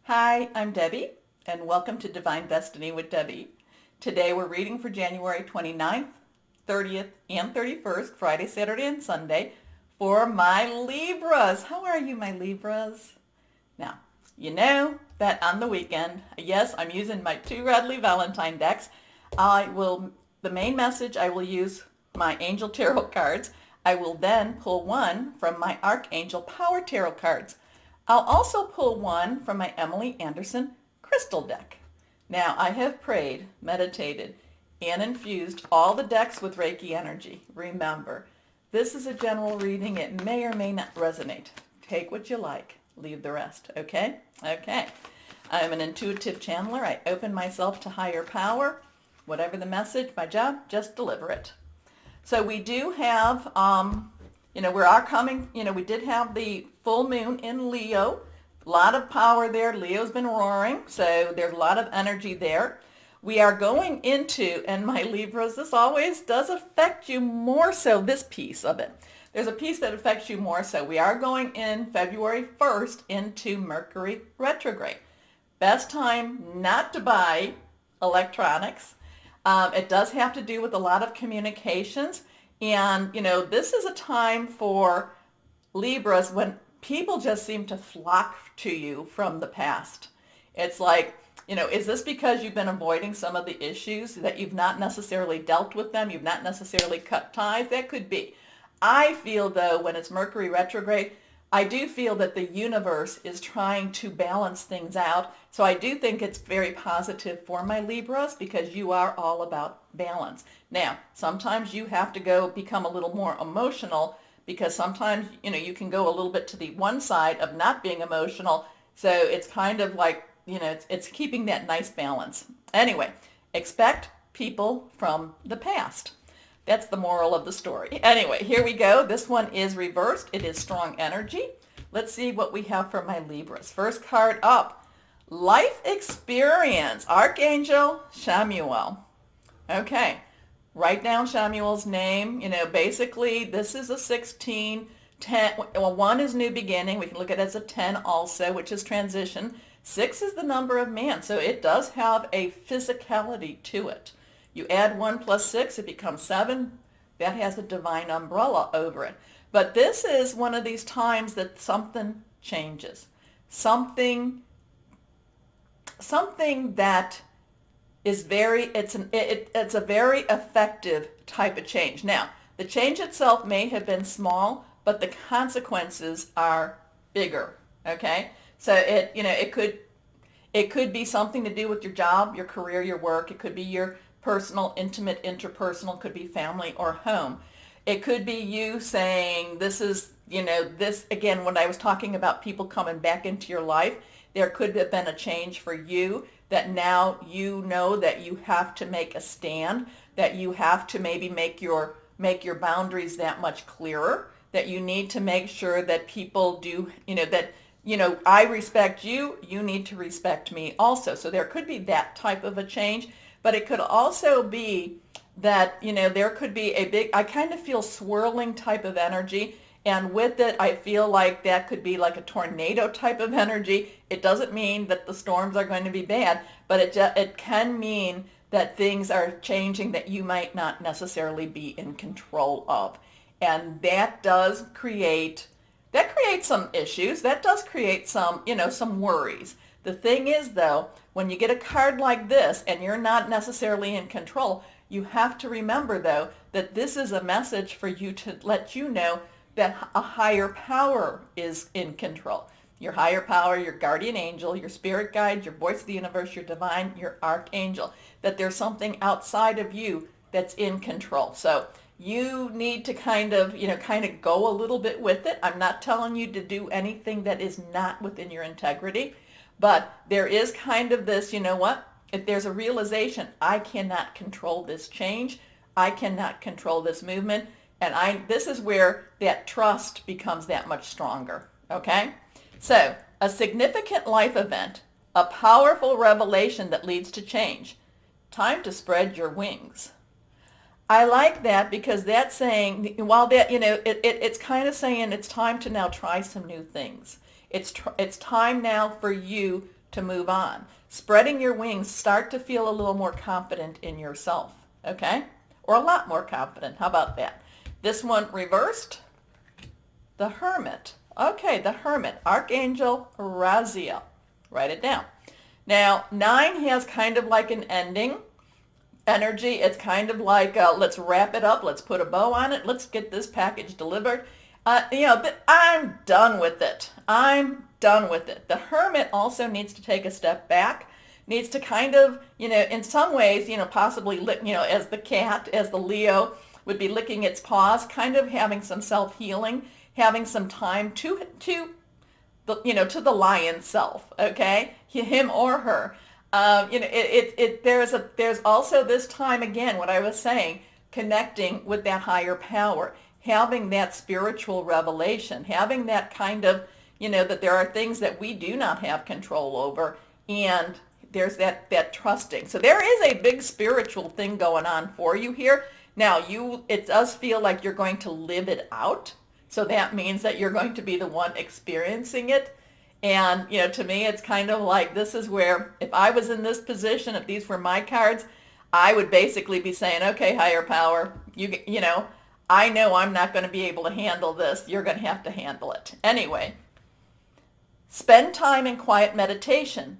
Hi, I'm Debbie, and welcome to Divine Destiny with Debbie. Today we're reading for January 29th, 30th, and 31st, Friday, Saturday, and Sunday, for my Libras. How are you, my Libras? Now, you know that on the weekend, yes, I'm using my two Radley Valentine decks. The main message, I will use my Angel Tarot cards. I will then pull one from my Archangel Power Tarot cards. I'll also pull one from my Emily Anderson crystal deck. Now, I have prayed, meditated, and infused all the decks with Reiki energy. Remember, this is a general reading. It may or may not resonate. Take what you like. Leave the rest. Okay? Okay. I'm an intuitive channeler. I open myself to higher power. Whatever the message, my job, just deliver it. So we do have, we did have the full moon in Leo. A lot of power there. Leo's been roaring, so there's a lot of energy there. We are going into, and my Libras, this always does affect you more so, this piece of it. There's a piece that affects you more so. We are going in February 1st into Mercury retrograde. Best time not to buy electronics. It does have to do with a lot of communications. And, this is a time for Libras when people just seem to flock to you from the past. It's like, is this because you've been avoiding some of the issues that you've not necessarily dealt with them? You've not necessarily cut ties? That could be. I feel, though, when it's Mercury retrograde, I do feel that the universe is trying to balance things out. So I do think it's very positive for my Libras because you are all about balance. Now, sometimes you have to go become a little more emotional because sometimes, you can go a little bit to the one side of not being emotional. So it's kind of like, it's keeping that nice balance. Anyway, expect people from the past. That's the moral of the story. Anyway, here we go. This one is reversed. It is strong energy. Let's see what we have for my Libras. First card up, life experience, Archangel Chamuel. Okay, write down Chamuel's name. Basically, this is a 16, 10. Well, 1 is new beginning. We can look at it as a 10 also, which is transition. 6 is the number of man, so it does have a physicality to it. You add 1 plus 6, it becomes 7. That has a divine umbrella over it. But this is one of these times that something changes. Something that is it's a very effective type of change. Now, the change itself may have been small, but the consequences are bigger. Okay? So it could be something to do with your job, your career, your work. It could be your personal, intimate, interpersonal, could be family or home. It could be you saying, this is, this, again, when I was talking about people coming back into your life, there could have been a change for you that now you know that you have to make a stand, that you have to maybe make your boundaries that much clearer, that you need to make sure that people do, I respect you, you need to respect me also. So there could be that type of a change. But it could also be that, there could be I kind of feel swirling type of energy. And with it, I feel like that could be like a tornado type of energy. It doesn't mean that the storms are going to be bad, but it can mean that things are changing that you might not necessarily be in control of. And that does create some issues. That does create some worries. The thing is, though, when you get a card like this and you're not necessarily in control, you have to remember, though, that this is a message for you to let you know that a higher power is in control. Your higher power, your guardian angel, your spirit guide, your voice of the universe, your divine, your archangel, that there's something outside of you that's in control. So you need to kind of go a little bit with it. I'm not telling you to do anything that is not within your integrity. But there is kind of this, if there's a realization, I cannot control this change. I cannot control this movement. And this is where that trust becomes that much stronger. Okay? So, a significant life event, a powerful revelation that leads to change. Time to spread your wings. I like that because that's saying, while that, it's kind of saying it's time to now try some new things. It's time now for you to move on. Spreading your wings, start to feel a little more confident in yourself, okay? Or a lot more confident. How about that? This one reversed, the Hermit. Okay, the Hermit, Archangel Raziel. Write it down. Now, 9 has kind of like an ending energy. It's kind of like, let's wrap it up. Let's put a bow on it. Let's get this package delivered. I'm done with it. I'm done with it. The Hermit also needs to take a step back, needs to kind of, in some ways, possibly, as the cat, as the Leo would be licking its paws, kind of having some self-healing, having some time to the lion self, okay? Him or her. There's also this time, again, what I was saying, connecting with that higher power, having that spiritual revelation, having that kind of, that there are things that we do not have control over, and there's that trusting. So there is a big spiritual thing going on for you here. Now, it does feel like you're going to live it out. So that means that you're going to be the one experiencing it. And, to me, it's kind of like, this is where, if I was in this position, if these were my cards, I would basically be saying, okay, higher power, I know I'm not going to be able to handle this. You're going to have to handle it. Anyway, spend time in quiet meditation,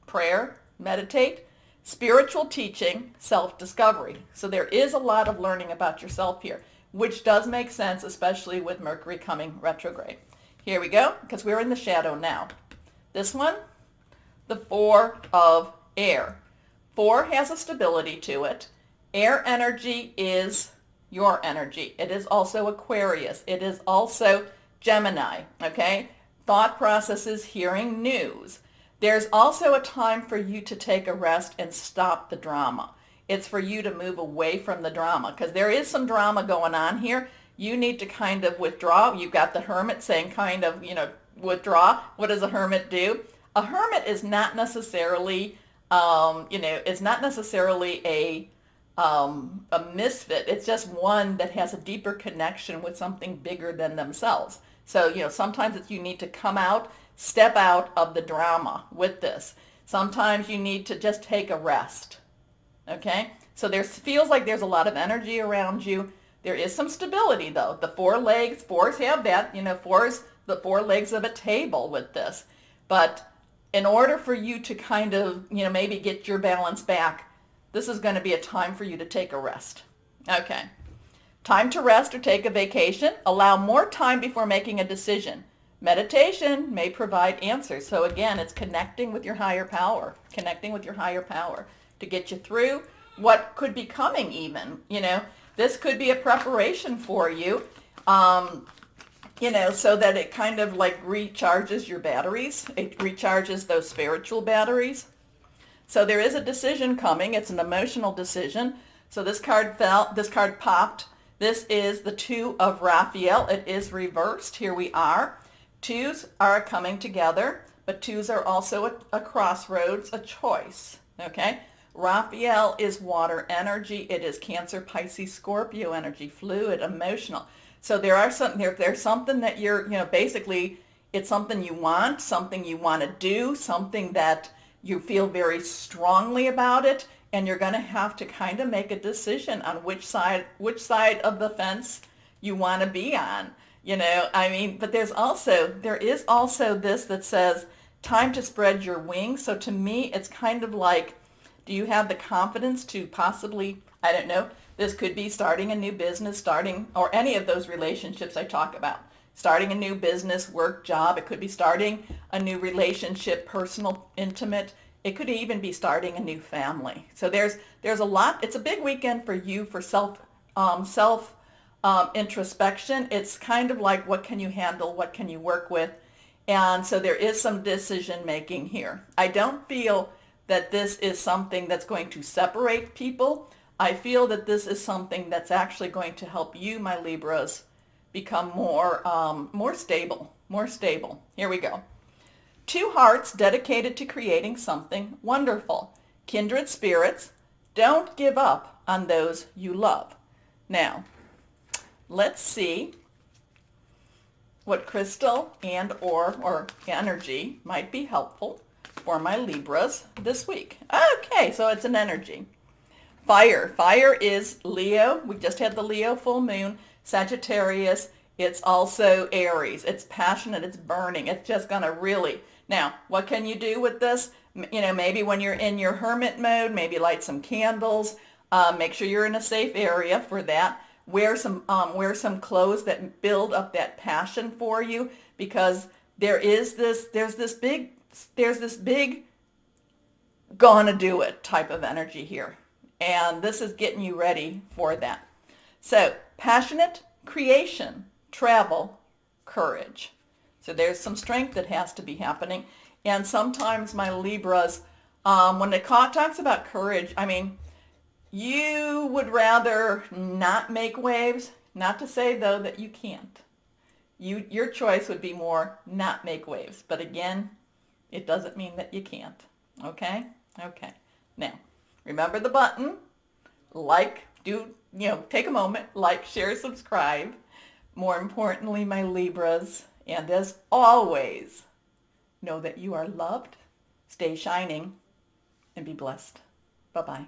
prayer, meditate, spiritual teaching, self-discovery. So there is a lot of learning about yourself here, which does make sense, especially with Mercury coming retrograde. Here we go, because we're in the shadow now. This one, the 4 of air. 4 has a stability to it. Air energy is your energy. It is also Aquarius. It is also Gemini, okay? Thought processes, hearing news. There's also a time for you to take a rest and stop the drama. It's for you to move away from the drama, because there is some drama going on here. You need to kind of withdraw. You've got the Hermit saying kind of, withdraw. What does a Hermit do? A Hermit is not necessarily, is not necessarily a misfit. It's just one that has a deeper connection with something bigger than themselves. So, sometimes you need to come out, step out of the drama with this. Sometimes you need to just take a rest, okay? So feels like there's a lot of energy around you. There is some stability, though. The 4 legs, 4s have that, 4s, the 4 legs of a table with this. But in order for you to kind of, maybe get your balance back, this is going to be a time for you to take a rest. Okay. Time to rest or take a vacation. Allow more time before making a decision. Meditation may provide answers. So again, it's connecting with your higher power, to get you through what could be coming even, This could be a preparation for you, so that it kind of like recharges your batteries. It recharges those spiritual batteries. So there is a decision coming. It's an emotional decision. So this card popped. This is the 2 of Raphael. It is reversed. Here we are. 2s are coming together, but 2s are also a crossroads, a choice, okay? Raphael is water energy. It is Cancer, Pisces, Scorpio energy, fluid, emotional. So there's something that you're, basically it's something you want to do, something that you feel very strongly about it, and you're going to have to kind of make a decision on which side of the fence you want to be on. But there is also this that says time to spread your wings. So to me, it's kind of like, do you have the confidence to possibly, I don't know, this could be starting a new business, or any of those relationships I talk about. Starting a new business, work, job. It could be starting a new relationship, personal, intimate. It could even be starting a new family. So there's a lot. It's a big weekend for you for self introspection. It's kind of like, what can you handle? What can you work with? And so there is some decision making here. I don't feel that this is something that's going to separate people. I feel that this is something that's actually going to help you, my Libras, become more stable. Here we go. 2 hearts dedicated to creating something wonderful. Kindred spirits, don't give up on those you love. Now, let's see what crystal and or energy might be helpful for my Libras this week. Okay, so it's an energy. Fire. Fire is Leo. We just had the Leo full moon. Sagittarius. It's also Aries. It's passionate. It's burning. It's just going to really... Now, what can you do with this? You know, maybe when you're in your hermit mode, maybe light some candles. Make sure you're in a safe area for that. Wear some clothes that build up that passion for you, because there's this big gonna do it type of energy here. And this is getting you ready for that. So passionate, creation, travel, courage. So there's some strength that has to be happening. And sometimes my Libras, when it talks about courage, I mean, you would rather not make waves. Not to say, though, that you can't. Your choice would be more not make waves. But again, it doesn't mean that you can't. Okay? Okay. Now, remember the button. Take a moment. Like, share, subscribe. More importantly, my Libras. And as always, know that you are loved. Stay shining and be blessed. Bye-bye.